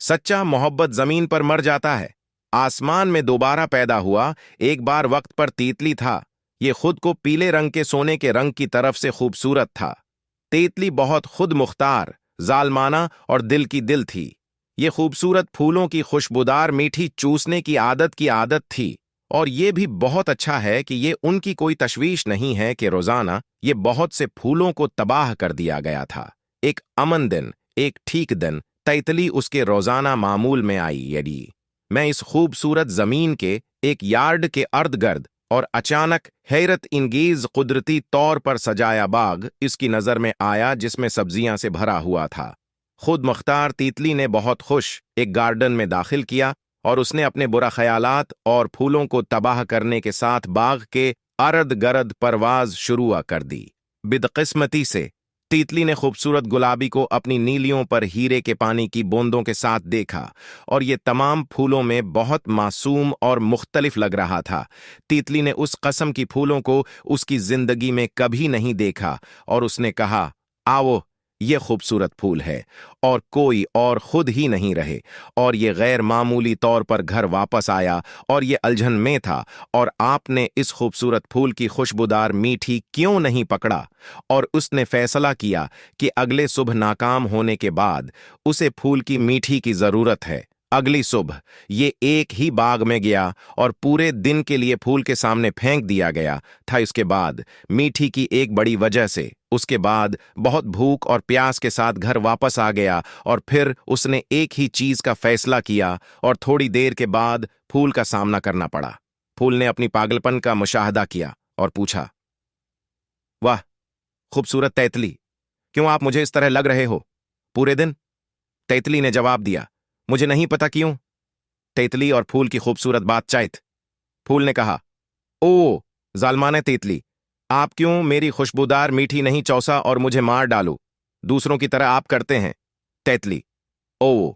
सच्चा मोहब्बत जमीन पर मर जाता है, आसमान में दोबारा पैदा हुआ। एक बार वक्त पर तीतली था। ये खुद को पीले रंग के सोने के रंग की तरफ से खूबसूरत था। तीतली बहुत खुद मुख्तार, जालमाना और दिल की दिल थी। ये खूबसूरत फूलों की खुशबूदार मीठी चूसने की आदत थी। और ये भी बहुत अच्छा है कि ये उनकी कोई तशवीश नहीं है कि रोजाना ये बहुत से फूलों को तबाह कर दिया गया था। एक अमन दिन, एक ठीक दिन तैतली उसके रोजाना मामूल में आई। यदि मैं इस खूबसूरत जमीन के एक यार्ड के अर्द गर्द और अचानक हैरत इंगेज कुदरती तौर पर सजाया बाग इसकी नजर में आया, जिसमें सब्जियां से भरा हुआ था। खुद मुख्तार तीतली ने बहुत खुश एक गार्डन में दाखिल किया और उसने अपने बुरा ख्यालात और फूलों को तबाह करने के साथ बाग के अरद गरद परवाज शुरू कर दी। बिदकिस्मती से तीतली ने खूबसूरत गुलाबी को अपनी नीलियों पर हीरे के पानी की बूंदों के साथ देखा और ये तमाम फूलों में बहुत मासूम और मुख्तलिफ लग रहा था। तीतली ने उस कस्म की फूलों को उसकी जिंदगी में कभी नहीं देखा और उसने कहा, आओ, ये खूबसूरत फूल है और कोई और खुद ही नहीं रहे। और ये गैर मामूली तौर पर घर वापस आया और ये उलझन में था, और आपने इस खूबसूरत फूल की खुशबूदार मीठी क्यों नहीं पकड़ा? और उसने फैसला किया कि अगले सुबह नाकाम होने के बाद उसे फूल की मीठी की जरूरत है। अगली सुबह ये एक ही बाग में गया और पूरे दिन के लिए फूल के सामने फेंक दिया गया था। इसके बाद मीठी की एक बड़ी वजह से उसके बाद बहुत भूख और प्यास के साथ घर वापस आ गया और फिर उसने एक ही चीज का फैसला किया और थोड़ी देर के बाद फूल का सामना करना पड़ा। फूल ने अपनी पागलपन का मुशाहदा किया और पूछा, वाह खूबसूरत तैतली, क्यों आप मुझे इस तरह लग रहे हो पूरे दिन? तैतली ने जवाब दिया, मुझे नहीं पता क्यों। तैतली और फूल की खूबसूरत बातचीत। फूल ने कहा, ओ जालमाने तैतली, आप क्यों मेरी खुशबूदार मीठी नहीं चौसा और मुझे मार डालो? दूसरों की तरह आप करते हैं। तैतली, ओ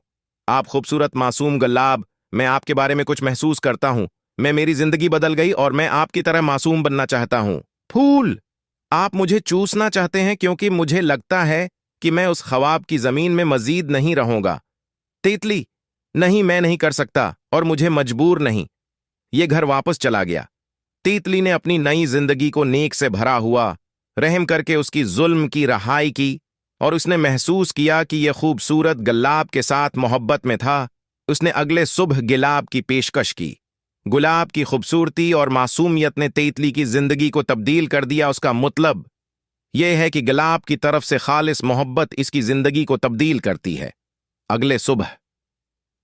आप खूबसूरत मासूम गुलाब, मैं आपके बारे में कुछ महसूस करता हूं। मेरी जिंदगी बदल गई और मैं आपकी तरह मासूम बनना चाहता हूं। फूल, आप मुझे चूसना चाहते हैं क्योंकि मुझे लगता है कि मैं उस ख्वाब की जमीन में मजीद नहीं रहूंगा। तीतली, नहीं, मैं नहीं कर सकता और मुझे मजबूर नहीं। ये घर वापस चला गया। तीतली ने अपनी नई जिंदगी को नेक से भरा हुआ रहम करके उसकी जुल्म की रहाई की और उसने महसूस किया कि यह खूबसूरत गुलाब के साथ मोहब्बत में था। उसने अगले सुबह गुलाब की पेशकश की। गुलाब की खूबसूरती और मासूमियत ने तीतली की जिंदगी को तब्दील कर दिया। उसका मतलब यह है कि गुलाब की तरफ से खालिस मोहब्बत इसकी जिंदगी को तब्दील करती है। अगले सुबह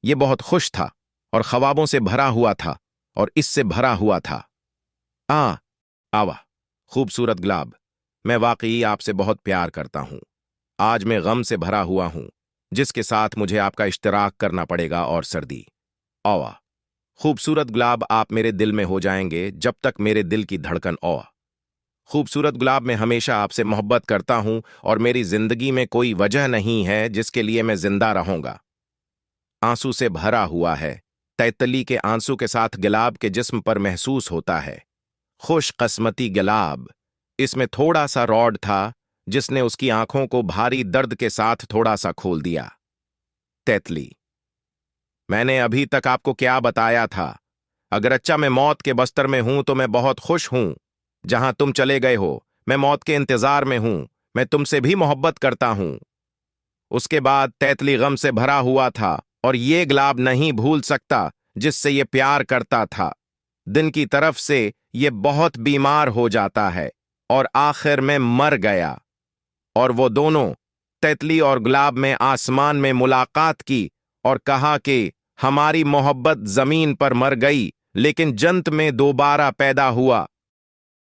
यह बहुत खुश था और ख्वाबों से भरा हुआ था और इससे भरा हुआ था। आवा खूबसूरत गुलाब, मैं वाकई आपसे बहुत प्यार करता हूं। आज मैं गम से भरा हुआ हूं जिसके साथ मुझे आपका इश्तराक करना पड़ेगा। और सर्दी, आवा खूबसूरत गुलाब, आप मेरे दिल में हो जाएंगे जब तक मेरे दिल की धड़कन। खूबसूरत गुलाब, मैं हमेशा आपसे मोहब्बत करता हूं और मेरी जिंदगी में कोई वजह नहीं है जिसके लिए मैं जिंदा रहूंगा। आंसू से भरा हुआ है। तैतली के आंसू के साथ गुलाब के जिस्म पर महसूस होता है। खुशकिस्मती गुलाब, इसमें थोड़ा सा रॉड था जिसने उसकी आंखों को भारी दर्द के साथ थोड़ा सा खोल दिया। तैतली, मैंने अभी तक आपको क्या बताया था? अगरच्चा मैं मौत के बस्तर में हूं तो मैं बहुत खुश हूं। जहां तुम चले गए हो मैं मौत के इंतजार में हूं। मैं तुमसे भी मोहब्बत करता हूं। उसके बाद तैतली गम से भरा हुआ था और ये गुलाब नहीं भूल सकता जिससे ये प्यार करता था। दिन की तरफ से ये बहुत बीमार हो जाता है और आखिर में मर गया। और वो दोनों, तैतली और गुलाब, में आसमान में मुलाकात की और कहा कि हमारी मोहब्बत जमीन पर मर गई लेकिन जन्नत में दोबारा पैदा हुआ।